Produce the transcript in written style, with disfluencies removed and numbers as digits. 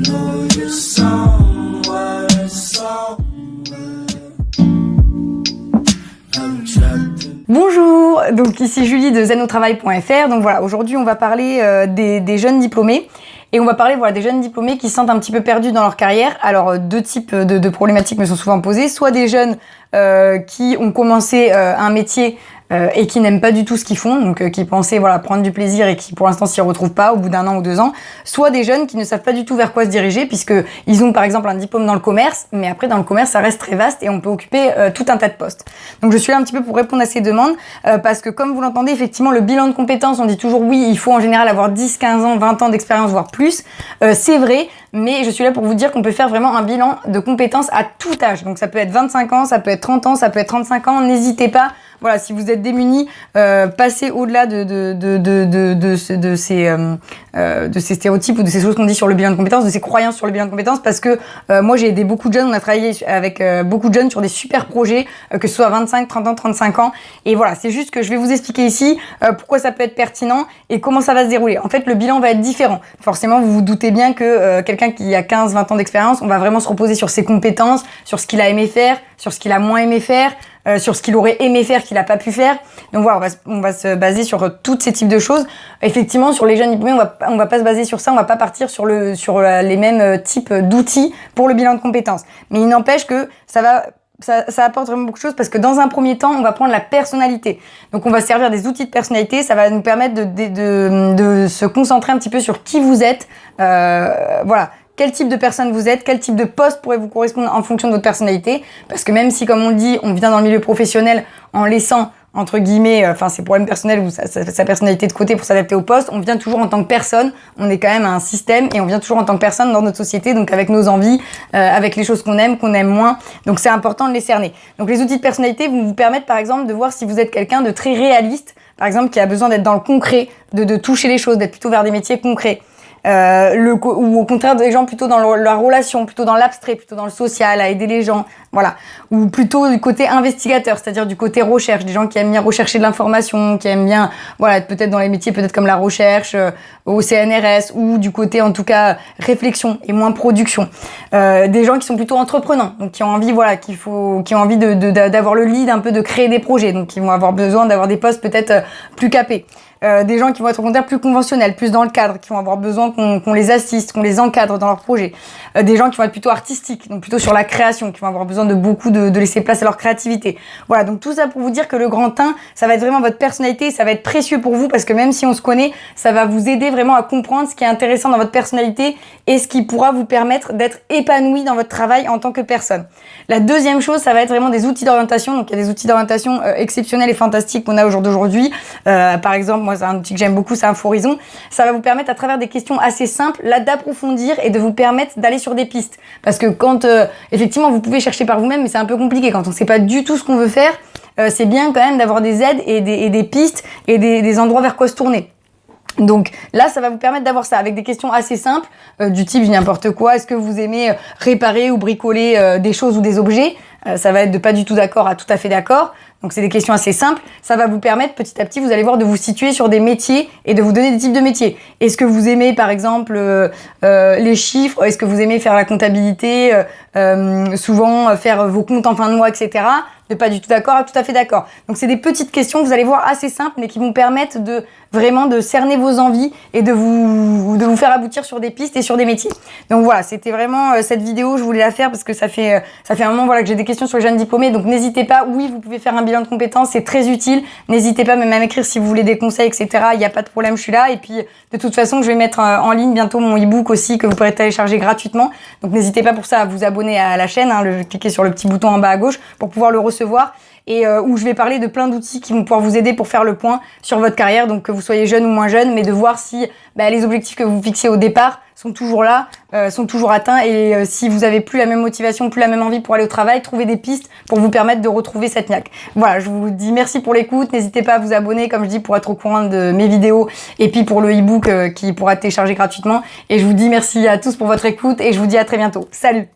know you're somewhere, I'm trapped in. Bonjour, donc ici Julie de zenotravail.fr. Donc voilà, aujourd'hui on va parler des jeunes diplômés. Et on va parler des jeunes diplômés qui se sentent un petit peu perdus dans leur carrière. Alors deux types de problématiques me sont souvent posées. Soit des jeunes qui ont commencé un métier et qui n'aiment pas du tout ce qu'ils font, donc qui pensaient prendre du plaisir et qui pour l'instant s'y retrouvent pas au bout d'un an ou 2 ans. Soit des jeunes qui ne savent pas du tout vers quoi se diriger puisque ils ont par exemple un diplôme dans le commerce, mais après dans le commerce ça reste très vaste et on peut occuper tout un tas de postes. Donc je suis là un petit peu pour répondre à ces demandes parce que comme vous l'entendez, effectivement le bilan de compétences, on dit toujours oui, il faut en général avoir 10, 15 ans, 20 ans d'expérience voire plus. C'est vrai, mais je suis là pour vous dire qu'on peut faire vraiment un bilan de compétences à tout âge. Donc ça peut être 25 ans, ça peut être 30 ans, ça peut être 35 ans, n'hésitez pas. Voilà, si vous êtes démunis, passez au-delà de ces stéréotypes ou de ces choses qu'on dit sur le bilan de compétences, de ces croyances sur le bilan de compétences, parce que moi j'ai aidé beaucoup de jeunes, on a travaillé avec beaucoup de jeunes sur des super projets, que ce soit 25, 30 ans, 35 ans, et voilà, c'est juste que je vais vous expliquer ici pourquoi ça peut être pertinent et comment ça va se dérouler. En fait, le bilan va être différent. Forcément, vous vous doutez bien que quelqu'un qui a 15, 20 ans d'expérience, on va vraiment se reposer sur ses compétences, sur ce qu'il a aimé faire, sur ce qu'il a moins aimé faire, sur ce qu'il aurait aimé faire qu'il n'a pas pu faire. Donc voilà, on va se baser sur tous ces types de choses. Effectivement, sur les jeunes diplômés, on va pas se baser sur ça, on va pas partir sur les mêmes types d'outils pour le bilan de compétences. Mais il n'empêche que ça apporte vraiment beaucoup de choses parce que dans un premier temps, on va prendre la personnalité. Donc on va servir des outils de personnalité, ça va nous permettre de se concentrer un petit peu sur qui vous êtes. Voilà. Quel type de personne vous êtes, quel type de poste pourrait vous correspondre en fonction de votre personnalité. Parce que même si, comme on le dit, on vient dans le milieu professionnel en laissant, entre guillemets, ses problèmes personnels ou sa personnalité de côté pour s'adapter au poste, on vient toujours en tant que personne, on est quand même un système et on vient toujours en tant que personne dans notre société, donc avec nos envies, avec les choses qu'on aime moins. Donc c'est important de les cerner. Donc les outils de personnalité vont vous permettre par exemple de voir si vous êtes quelqu'un de très réaliste, par exemple qui a besoin d'être dans le concret, de toucher les choses, d'être plutôt vers des métiers concrets. Ou au contraire des gens plutôt dans la relation, plutôt dans l'abstrait, plutôt dans le social, à aider les gens, voilà. Ou plutôt du côté investigateur, c'est-à-dire du côté recherche, des gens qui aiment bien rechercher de l'information, qui aiment bien, être peut-être dans les métiers peut-être comme la recherche, au CNRS, ou du côté en tout cas réflexion et moins production. Des gens qui sont plutôt entreprenants, donc qui ont envie, qui ont envie d'avoir le lead, un peu de créer des projets, donc qui vont avoir besoin d'avoir des postes peut-être plus capés. Des gens qui vont être au contraire plus conventionnels, plus dans le cadre, qui vont avoir besoin qu'on les assiste, qu'on les encadre dans leurs projets. Des gens qui vont être plutôt artistiques, donc plutôt sur la création, qui vont avoir besoin de beaucoup de laisser place à leur créativité. Voilà, donc tout ça pour vous dire que le grand 1, ça va être vraiment votre personnalité, ça va être précieux pour vous parce que même si on se connaît, ça va vous aider vraiment à comprendre ce qui est intéressant dans votre personnalité et ce qui pourra vous permettre d'être épanoui dans votre travail en tant que personne. La deuxième chose, ça va être vraiment des outils d'orientation. Donc il y a des outils d'orientation exceptionnels et fantastiques qu'on a au jour d'aujourd'hui. Par exemple, moi c'est un outil que j'aime beaucoup, c'est Inforizon. Ça va vous permettre à travers des questions assez simples là d'approfondir et de vous permettre d'aller sur des pistes. Parce que quand effectivement vous pouvez chercher par vous-même, mais c'est un peu compliqué quand on ne sait pas du tout ce qu'on veut faire. C'est bien quand même d'avoir des aides et des pistes et des endroits vers quoi se tourner. Donc là, ça va vous permettre d'avoir ça avec des questions assez simples, du type n'importe quoi. Est-ce que vous aimez réparer ou bricoler des choses ou des objets? Ça va être de pas du tout d'accord à tout à fait d'accord. Donc c'est des questions assez simples. Ça va vous permettre petit à petit, vous allez voir, de vous situer sur des métiers et de vous donner des types de métiers. Est-ce que vous aimez par exemple les chiffres? Est-ce que vous aimez faire la comptabilité? Souvent faire vos comptes en fin de mois, etc. De pas du tout d'accord à tout à fait d'accord. Donc c'est des petites questions que vous allez voir assez simples mais qui vont permettre de vraiment de cerner vos envies et de vous faire aboutir sur des pistes et sur des métiers. Donc voilà, c'était vraiment cette vidéo, je voulais la faire parce que ça fait un moment que j'ai des questions sur les jeunes diplômés. Donc n'hésitez pas, oui, vous pouvez faire un bilan de compétences, c'est très utile. N'hésitez pas même à m'écrire si vous voulez des conseils, etc. Il n'y a pas de problème, je suis là. Et puis de toute façon, je vais mettre en ligne bientôt mon e-book aussi que vous pourrez télécharger gratuitement. Donc n'hésitez pas pour ça à vous abonner à la chaîne, cliquez sur le petit bouton en bas à gauche pour pouvoir le recevoir. Et où je vais parler de plein d'outils qui vont pouvoir vous aider pour faire le point sur votre carrière, donc que vous soyez jeune ou moins jeune, mais de voir si les objectifs que vous fixiez au départ sont toujours là, sont toujours atteints, et si vous avez plus la même motivation, plus la même envie pour aller au travail, trouvez des pistes pour vous permettre de retrouver cette niaque. Voilà, je vous dis merci pour l'écoute, n'hésitez pas à vous abonner, comme je dis, pour être au courant de mes vidéos, et puis pour le e-book qui pourra télécharger gratuitement, et je vous dis merci à tous pour votre écoute, et je vous dis à très bientôt. Salut!